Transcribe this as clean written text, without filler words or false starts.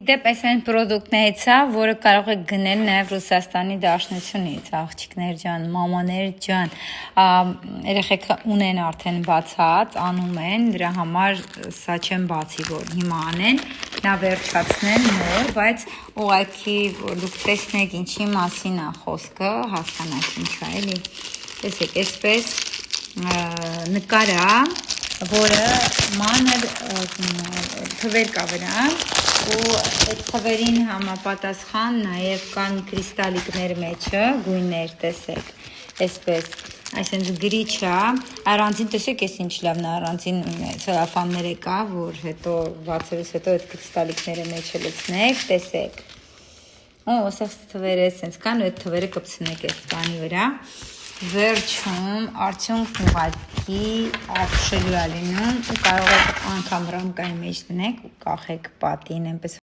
Դեպ այս այն պրոդուկտներից է, որը կարող եք գնել նաև Ռուսաստանի Դաշնությունից, աղջիկներ ջան, մամաներ ջան, երեխեքը ունեն արդեն բացած, անում են, դրա համար սա չեմ բացի, որ հիմա անեն, նա վերջացնեն նոր, բայց ուղղակի դուք տեսնեք ինչի մասին է խոսքը, հասկանաք ինչ է, էլի, տեսեք, այսպես նկար է, որը մանր թվեր կա վրան, ու այդ թվերին համապատասխան նաև կան կրիստալիկներ մեջը, գույներ, տեսեք, այսպես, այսինքն գրիչ է, առանձին տեսեք, ես ինչ լավն է, առանձին ցելոֆանները կա, որ հետո բացելուց հետո այդ կրիստալիկները մեջը լցնեք, տեսեք, ու ասես թվերը այսպես կան, ու այդ թվերը կպցնեք այս բանի վրա, վերջում արդյունքն ուղղակի ապշելու է լինում ու կարող եք անգամ ռամկայի մեջ դնեք ու կախեք պատին, այնպես